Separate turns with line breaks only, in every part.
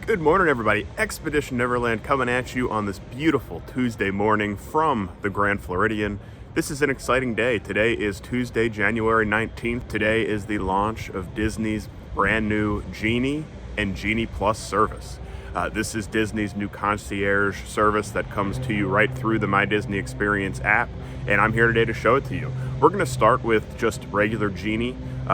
Good morning, everybody. Expedition Neverland coming at you on this beautiful Tuesday morning from the Grand Floridian. This is an exciting day. Today is Tuesday, January 19th. Today is the launch of Disney's brand new Genie and Genie Plus service. This is Disney's new concierge service that comes to you right through the My Disney Experience app, and I'm here today to show it to you. We're going to start with just regular Genie,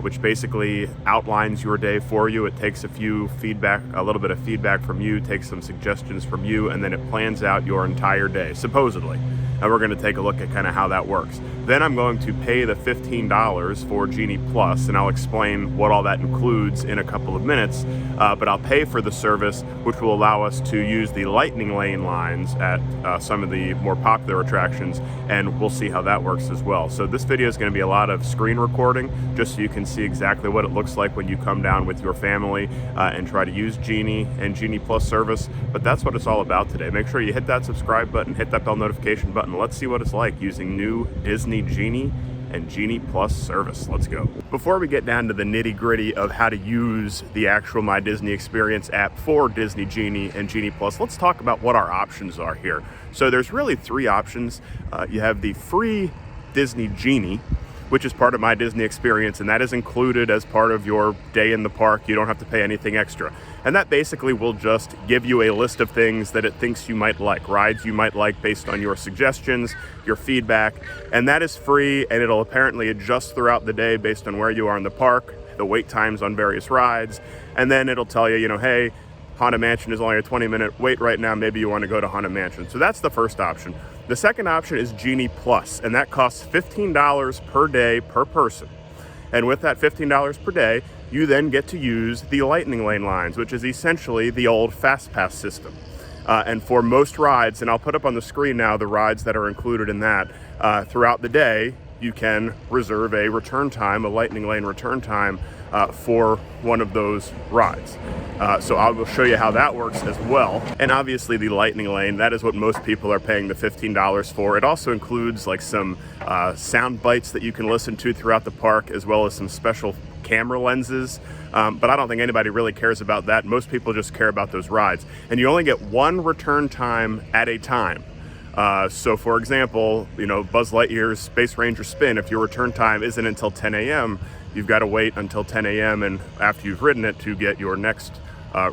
which basically outlines your day for you. It takes a little bit of feedback from you, takes some suggestions from you, and then it plans out your entire day, supposedly. And we're going to take a look at kind of how that works. Then I'm going to pay the $15 for Genie Plus, and I'll explain what all that includes in a couple of minutes. But I'll pay for the service, which will allow us to use the lightning lane lines at some of the more popular attractions, and we'll see how that works as well. So this video is going to be a lot of screen recording, just so you can see exactly what it looks like when you come down with your family and try to use Genie and Genie Plus service. But that's what it's all about today. Make sure you hit that subscribe button, hit that bell notification button. Let's see what it's like using new Disney Genie and Genie Plus service. Let's go. Before we get down to the nitty-gritty of how to use the actual My Disney Experience app for Disney Genie and Genie Plus, let's talk about what our options are here. So there's really three options. You have the free Disney Genie, which is part of My Disney Experience, and that is included as part of your day in the park. You don't have to pay anything extra. And that basically will just give you a list of things that it thinks you might like, rides you might like based on your suggestions, your feedback, and that is free, and it'll apparently adjust throughout the day based on where you are in the park, the wait times on various rides, and then it'll tell you, hey, Haunted Mansion is only a 20-minute wait right now, maybe you want to go to Haunted Mansion. So that's the first option. The second option is Genie Plus, and that costs $15 per day per person. And with that $15 per day, you then get to use the lightning lane lines, which is essentially the old Fast Pass system. And for most rides, and I'll put up on the screen now the rides that are included in that, throughout the day, you can reserve a return time, a lightning lane return time for one of those rides. So I will show you how that works as well. And obviously the lightning lane, that is what most people are paying the $15 for. It also includes like some sound bites that you can listen to throughout the park, as well as some special camera lenses. But I don't think anybody really cares about that. Most people just care about those rides. And you only get one return time at a time. So for example, Buzz Lightyear's Space Ranger Spin, if your return time isn't until 10 a.m., you've got to wait until 10 a.m. and after you've ridden it to get your next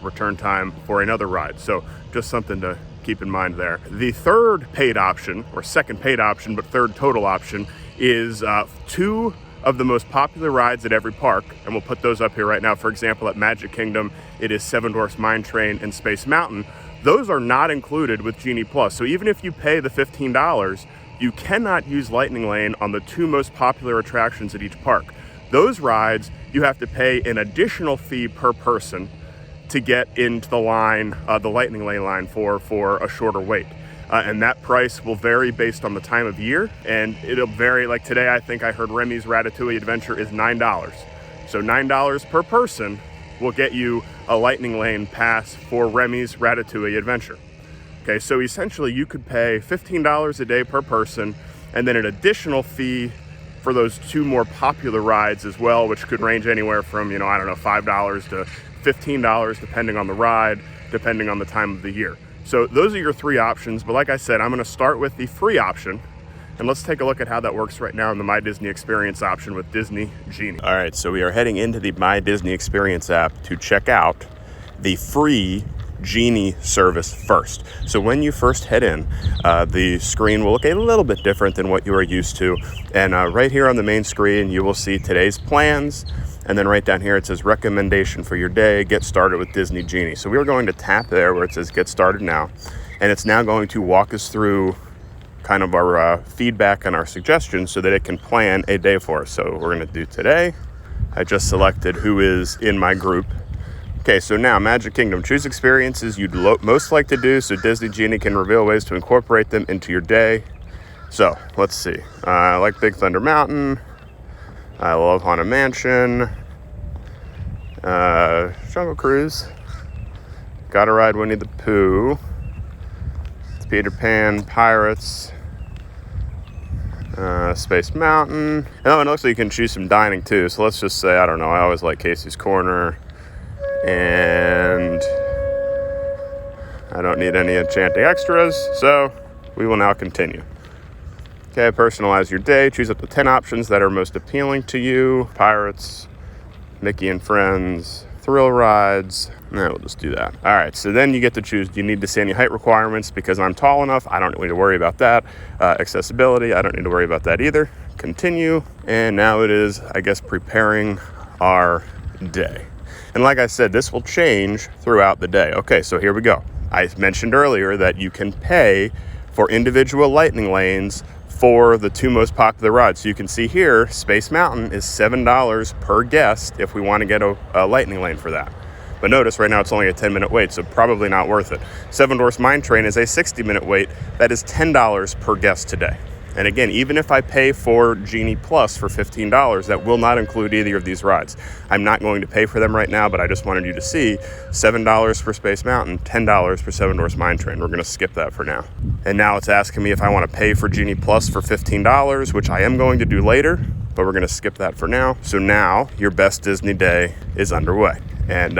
return time for another ride. So just something to keep in mind there. The third paid option, or second paid option, but third total option, is two of the most popular rides at every park, and we'll put those up here right now. For example, at Magic Kingdom, it is Seven Dwarfs Mine Train and Space Mountain. Those are not included with Genie Plus. So even if you pay the $15, you cannot use Lightning Lane on the two most popular attractions at each park. Those rides, you have to pay an additional fee per person to get into the line, the Lightning Lane line for a shorter wait. And that price will vary based on the time of year, and it'll vary. Like today, I think I heard Remy's Ratatouille Adventure is $9. So $9 per person will get you a Lightning Lane pass for Remy's Ratatouille Adventure. Okay, so essentially you could pay $15 a day per person, and then an additional fee for those two more popular rides as well, which could range anywhere from, $5 to $15, depending on the ride, depending on the time of the year. So those are your three options, but like I said, I'm going to start with the free option, and let's take a look at how that works right now in the My Disney Experience option with Disney Genie. All right, so we are heading into the My Disney Experience app to check out the free Genie service first. So when you first head in, the screen will look a little bit different than what you are used to. And right here on the main screen, you will see today's plans. And then right down here, it says recommendation for your day, get started with Disney Genie. So we're going to tap there where it says get started now. And it's now going to walk us through kind of our feedback and our suggestions so that it can plan a day for us. So we're going to do today. I just selected who is in my group. Okay, so now Magic Kingdom, choose experiences you'd most like to do so Disney Genie can reveal ways to incorporate them into your day. So let's see. I like Big Thunder Mountain. I love Haunted Mansion. Jungle Cruise. Gotta ride Winnie the Pooh. It's Peter Pan, Pirates. Space Mountain. Oh, and it looks like you can choose some dining too. So let's just say, I don't know, I always like Casey's Corner. And I don't need any enchanting extras, so we will now continue. Okay, personalize your day. Choose up to 10 options that are most appealing to you. Pirates, Mickey and Friends, thrill rides. No, we'll just do that. All right, so then you get to choose, do you need to see any height requirements? Because I'm tall enough, I don't need to worry about that. Accessibility, I don't need to worry about that either. Continue, and now it is, I guess, preparing our day. And like I said, this will change throughout the day. Okay, so here we go. I mentioned earlier that you can pay for individual lightning lanes for the two most popular rides. So you can see here, Space Mountain is $7 per guest if we want to get a lightning lane for that. But notice right now it's only a 10-minute wait, so probably not worth it. Seven Dwarfs Mine Train is a 60-minute wait. That is $10 per guest today. And again, even if I pay for Genie Plus for $15, that will not include either of these rides. I'm not going to pay for them right now, but I just wanted you to see $7 for Space Mountain, $10 for Seven Dwarfs Mine Train. We're going to skip that for now. And now it's asking me if I want to pay for Genie Plus for $15, which I am going to do later, but we're going to skip that for now. So now your best Disney day is underway. And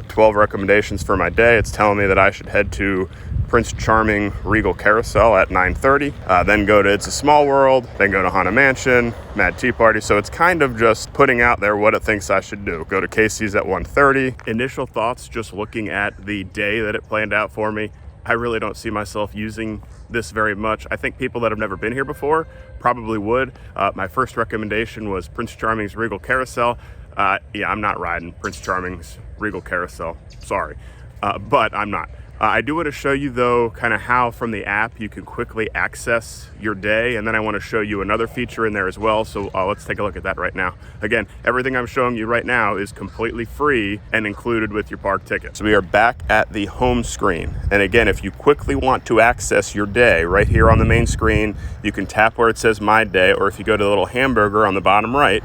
12 recommendations for my day. It's telling me that I should head to Prince Charming Regal Carousel at 9:30, then go to It's a Small World, then go to Haunted Mansion, Mad Tea Party. So it's kind of just putting out there what it thinks I should do. Go to Casey's at 1:30. Initial thoughts, just looking at the day that it planned out for me, I really don't see myself using this very much. I think people that have never been here before probably would. My first recommendation was Prince Charming's Regal Carousel. Yeah, I'm not riding Prince Charming's Regal Carousel, sorry, but I'm not. I do want to show you though kind of how from the app you can quickly access your day, and then I want to show you another feature in there as well, so let's take a look at that right now. Again, everything I'm showing you right now is completely free and included with your park ticket. So we are back at the home screen, and again, if you quickly want to access your day right here on the main screen, you can tap where it says My Day, or if you go to the little hamburger on the bottom right,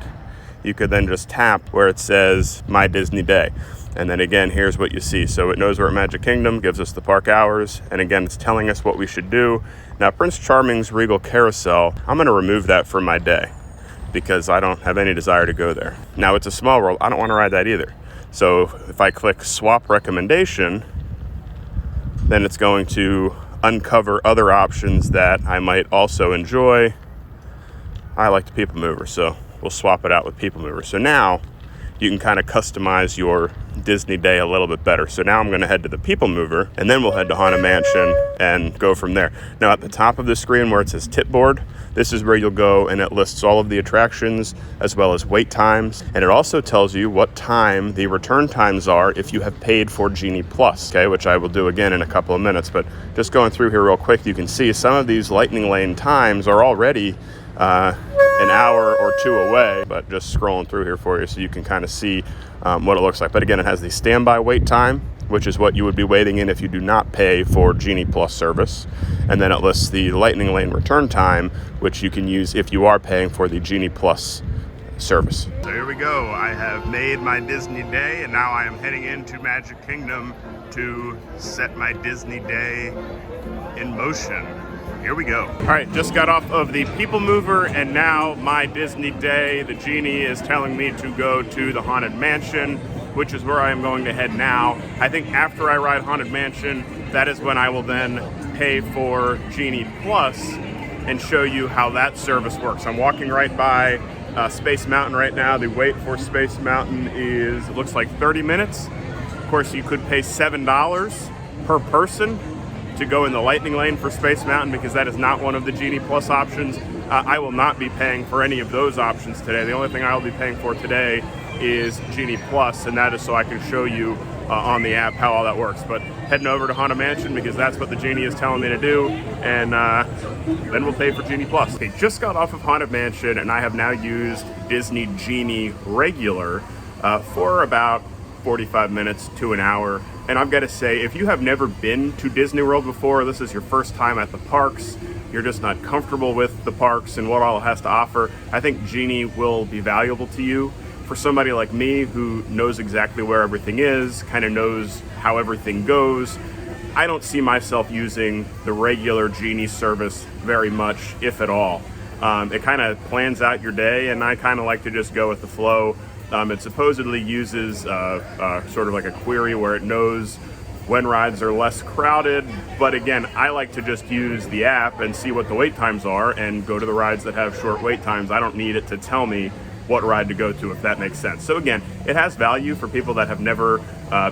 you could then just tap where it says My Disney Day. And then again, here's what you see. So it knows we're at Magic Kingdom, gives us the park hours, and again, it's telling us what we should do. Now, Prince Charming's Regal Carousel, I'm gonna remove that from my day because I don't have any desire to go there. Now, It's a Small World, I don't wanna ride that either. So if I click Swap Recommendation, then it's going to uncover other options that I might also enjoy. I like the People Mover, so we'll swap it out with People Mover. So now you can kind of customize your Disney day a little bit better. So now I'm going to head to the People Mover, and then we'll head to Haunted Mansion and go from there. Now at the top of the screen where it says Tip Board, this is where you'll go, and it lists all of the attractions as well as wait times, and it also tells you what time the return times are if you have paid for Genie Plus, okay, which I will do again in a couple of minutes. But just going through here real quick, you can see some of these lightning lane times are already an hour or two away, but just scrolling through here for you so you can kind of see what it looks like. But again, it has the standby wait time, which is what you would be waiting in if you do not pay for Genie Plus service. And then it lists the lightning lane return time, which you can use if you are paying for the Genie Plus service. So here we go. I have made my Disney day, and now I am heading into Magic Kingdom to set my Disney day in motion. Here we go. All right, just got off of the People Mover, and now my Disney day. The Genie is telling me to go to the Haunted Mansion, which is where I am going to head now. I think after I ride Haunted Mansion, that is when I will then pay for Genie Plus and show you how that service works. I'm walking right by Space Mountain right now. The wait for Space Mountain is, it looks like 30 minutes. Of course, you could pay $7 per person to go in the lightning lane for Space Mountain, because that is not one of the Genie Plus options. I will not be paying for any of those options today. The only thing I will be paying for today is Genie Plus, and that is so I can show you on the app how all that works. But heading over to Haunted Mansion because that's what the Genie is telling me to do, and then we'll pay for Genie Plus. Okay, just got off of Haunted Mansion, and I have now used Disney Genie Regular for about 45 minutes to an hour. And I've got to say, if you have never been to Disney World before, this is your first time at the parks, you're just not comfortable with the parks and what all it has to offer, I think Genie will be valuable to you. For somebody like me who knows exactly where everything is, kind of knows how everything goes, I don't see myself using the regular Genie service very much, if at all. It kind of plans out your day, and I kind of like to just go with the flow. It supposedly uses sort of like a query where it knows when rides are less crowded. But again, I like to just use the app and see what the wait times are and go to the rides that have short wait times. I don't need it to tell me what ride to go to, if that makes sense. So again, it has value for people that have never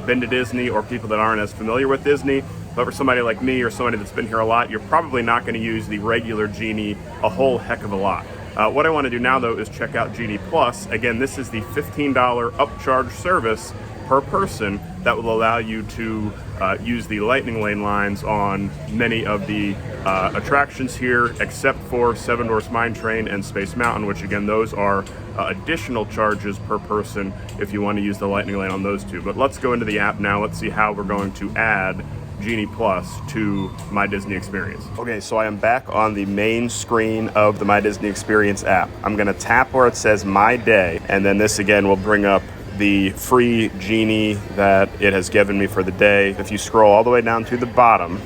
been to Disney or people that aren't as familiar with Disney. But for somebody like me or somebody that's been here a lot, you're probably not going to use the regular Genie a whole heck of a lot. What I want to do now, though, is check out Genie Plus. Again, this is the $15 upcharge service per person that will allow you to use the Lightning Lane lines on many of the attractions here, except for Seven Dwarfs Mine Train and Space Mountain, which again, those are additional charges per person if you want to use the Lightning Lane on those two. But let's go into the app now. Let's see how we're going to add Genie Plus to My Disney Experience. Okay, so I am back on the main screen of the My Disney Experience app. I'm gonna tap where it says My Day, and then this again will bring up the free Genie that it has given me for the day. If you scroll all the way down to the bottom,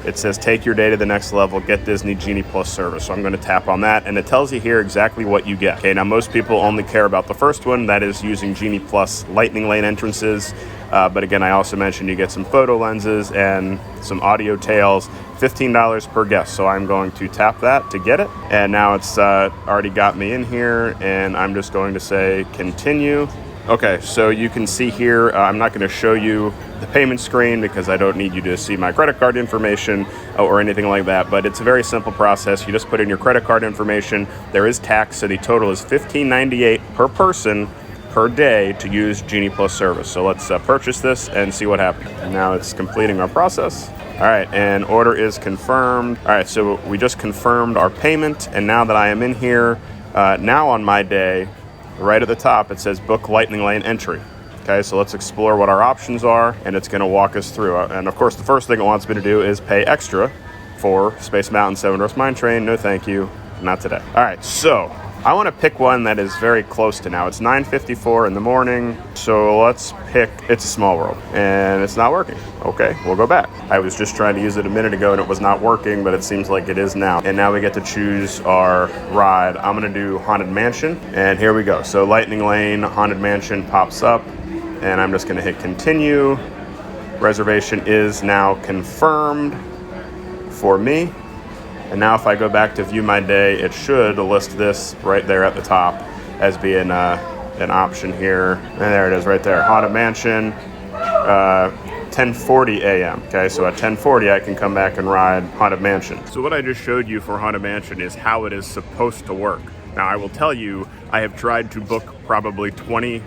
it says take your day to the next level, get Disney Genie Plus service. So I'm gonna tap on that, and it tells you here exactly what you get. Okay, now most people only care about the first one, that is using Genie Plus Lightning Lane entrances. But again, I also mentioned you get some photo lenses and some audio tails, $15 per guest. So I'm going to tap that to get it. And now it's already got me in here, and I'm just going to say continue. Okay, so you can see here, I'm not going to show you the payment screen because I don't need you to see my credit card information or anything like that, but it's a very simple process. You just put in your credit card information. There is tax, so the total is $15.98 per person per day to use Genie Plus service. So let's purchase this and see what happens. And now it's completing our process. All right, and order is confirmed. All right, so we just confirmed our payment, and now that I am in here, now on My Day, right at the top, it says book Lightning Lane entry. Okay, so let's explore what our options are, and it's gonna walk us through. And of course, the first thing it wants me to do is pay extra for Space Mountain, Seven Dwarfs Mine Train. No thank you, not today. All right, so I want to pick one that is very close to now. It's 9:54 in the morning, so let's pick It's a Small World, and it's not working. Okay, we'll go back. I was just trying to use it a minute ago and it was not working, but it seems like it is now. And now we get to choose our ride. I'm gonna do Haunted Mansion, and here we go. So Lightning Lane, Haunted Mansion pops up, and I'm just gonna hit continue. Reservation is now confirmed for me. And now if I go back to view my day, it should list this right there at the top as being an option here. And there it is right there, Haunted Mansion, 10:40 a.m. Okay, so at 10:40 I can come back and ride Haunted Mansion. So what I just showed you for Haunted Mansion is how it is supposed to work. Now I will tell you, I have tried to book probably 20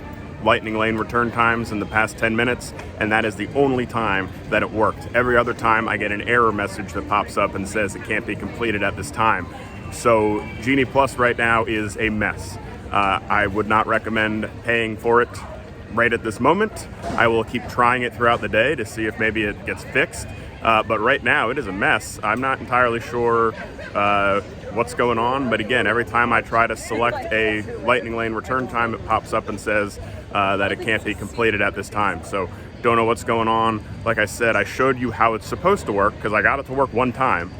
Lightning Lane return times in the past 10 minutes, and that is the only time that it worked. Every other time I get an error message that pops up and says it can't be completed at this time. So Genie Plus right now is a mess. I would not recommend paying for it right at this moment. I will keep trying it throughout the day to see if maybe it gets fixed. But right now it is a mess. I'm not entirely sure what's going on, but again, every time I try to select a Lightning Lane return time, it pops up and says that it can't be completed at this time. So don't know what's going on. Like I said, I showed you how it's supposed to work because I got it to work one time,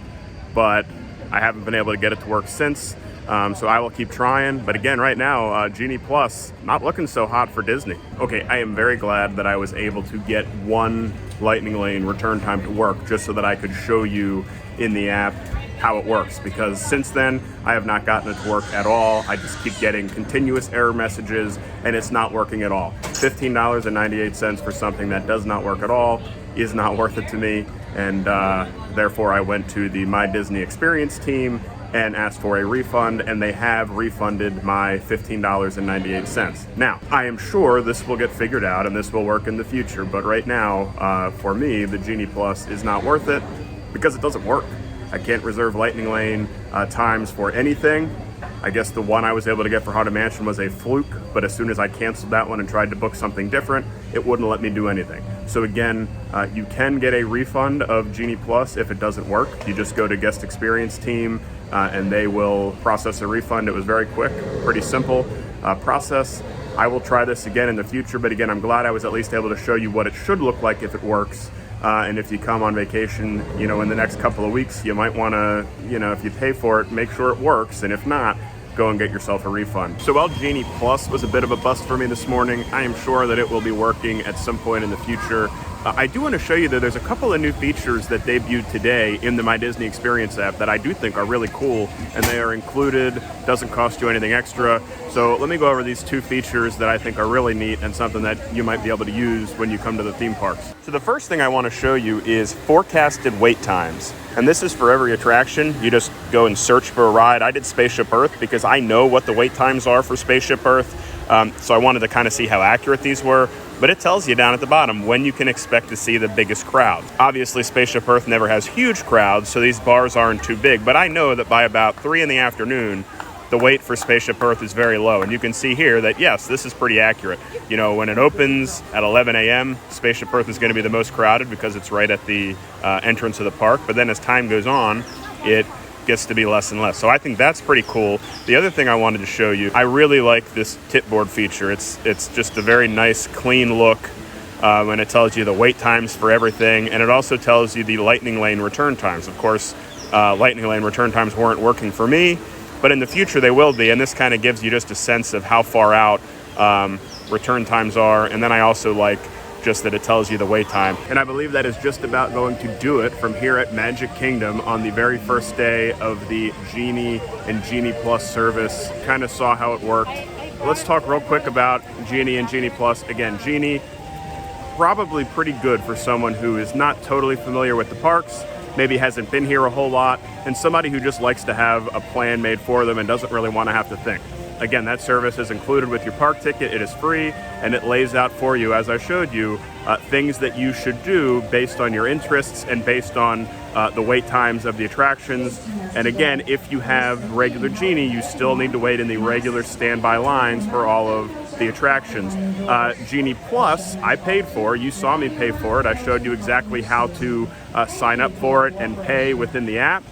but I haven't been able to get it to work since. So I will keep trying. But again, right now, Genie Plus, not looking so hot for Disney. Okay, I am very glad that I was able to get one Lightning Lane return time to work just so that I could show you in the app how it works, because since then I have not gotten it to work at all. I just keep getting continuous error messages and it's not working at all. $15.98 for something that does not work at all is not worth it to me, and therefore I went to the My Disney Experience team and asked for a refund, and they have refunded my $15.98. Now, I am sure this will get figured out and this will work in the future, but right now, for me, the Genie Plus is not worth it because it doesn't work. I can't reserve Lightning Lane times for anything. I guess the one I was able to get for Haunted Mansion was a fluke, but as soon as I canceled that one and tried to book something different, it wouldn't let me do anything. So again, you can get a refund of Genie Plus if it doesn't work. You just go to Guest Experience Team and they will process a refund. It was very quick, pretty simple process. I will try this again in the future, but again, I'm glad I was at least able to show you what it should look like if it works. And if you come on vacation, in the next couple of weeks, you might want to, if you pay for it, make sure it works. And if not, go and get yourself a refund. So while Genie Plus was a bit of a bust for me this morning, I am sure that it will be working at some point in the future. I do want to show you that there's a couple of new features that debuted today in the My Disney Experience app that I do think are really cool, and they are included, doesn't cost you anything extra. So let me go over these two features that I think are really neat and something that you might be able to use when you come to the theme parks. So the first thing I want to show you is forecasted wait times. And this is for every attraction. You just go and search for a ride. I did Spaceship Earth because I know what the wait times are for Spaceship Earth. So I wanted to kind of see how accurate these were. But it tells you down at the bottom when you can expect to see the biggest crowd. Obviously, Spaceship Earth never has huge crowds, so these bars aren't too big. But I know that by about 3 in the afternoon, the wait for Spaceship Earth is very low. And you can see here that, yes, this is pretty accurate. You know, when it opens at 11 a.m., Spaceship Earth is going to be the most crowded because it's right at the entrance of the park. But then as time goes on, it gets to be less and less. So I think that's pretty cool. The other thing I wanted to show you, I really like this tip board feature. It's just a very nice, clean look when it tells you the wait times for everything. And it also tells you the Lightning Lane return times. Of course, Lightning Lane return times weren't working for me, but in the future they will be. And this kind of gives you just a sense of how far out return times are. And then I also like just that it tells you the wait time. And I believe that is just about going to do it from here at Magic Kingdom on the very first day of the Genie and Genie Plus service. Kind of saw how it worked. Let's talk real quick about Genie and Genie Plus. Again, Genie, probably pretty good for someone who is not totally familiar with the parks, maybe hasn't been here a whole lot, and somebody who just likes to have a plan made for them and doesn't really want to have to think. Again, that service is included with your park ticket. It is free, and it lays out for you, as I showed you, things that you should do based on your interests and based on the wait times of the attractions. And again, if you have regular Genie, you still need to wait in the regular standby lines for all of the attractions. Genie Plus, I paid for. You saw me pay for it. I showed you exactly how to sign up for it and pay within the app.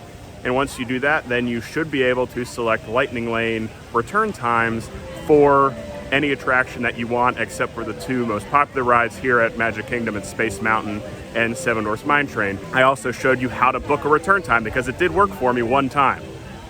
And once you do that, then you should be able to select Lightning Lane return times for any attraction that you want, except for the two most popular rides here at Magic Kingdom. It's Space Mountain and Seven Dwarfs Mine Train. I also showed you how to book a return time because it did work for me one time.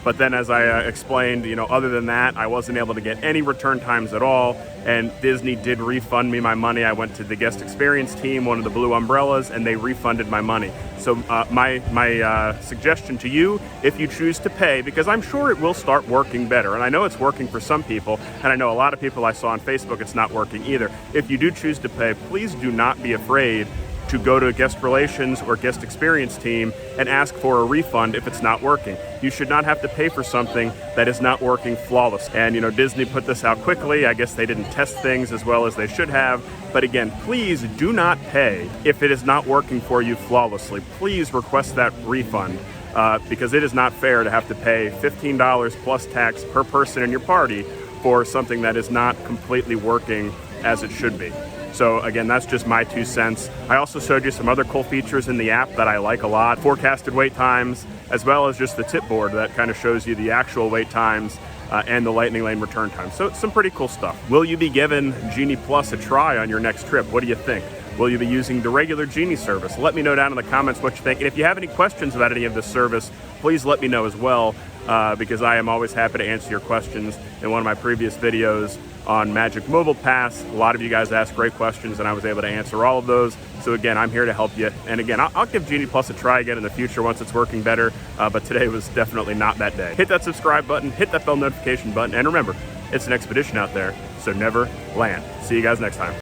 But then as I explained, you know, other than that, I wasn't able to get any return times at all. And Disney did refund me my money. I went to the guest experience team, one of the blue umbrellas, and they refunded my money. So my suggestion to you, if you choose to pay, because I'm sure it will start working better, and I know it's working for some people, and I know a lot of people I saw on Facebook, it's not working either. If you do choose to pay, please do not be afraid to go to a guest relations or guest experience team and ask for a refund if it's not working. You should not have to pay for something that is not working flawless. And you know, Disney put this out quickly. I guess they didn't test things as well as they should have. But again, please do not pay if it is not working for you flawlessly. Please request that refund because it is not fair to have to pay $15 plus tax per person in your party for something that is not completely working as it should be. So again, that's just my 2 cents. I also showed you some other cool features in the app that I like a lot. Forecasted wait times, as well as just the tip board that kind of shows you the actual wait times and the Lightning Lane return time. So it's some pretty cool stuff. Will you be giving Genie Plus a try on your next trip? What do you think? Will you be using the regular Genie service? Let me know down in the comments what you think. And if you have any questions about any of this service, please let me know as well, because I am always happy to answer your questions. In one of my previous videos on Magic Mobile Pass, a lot of you guys asked great questions and I was able to answer all of those. So again, I'm here to help you. And again, I'll give Genie Plus a try again in the future once it's working better, but today was definitely not that day. Hit that subscribe button, hit that bell notification button, and remember, it's an expedition out there, so never land. See you guys next time.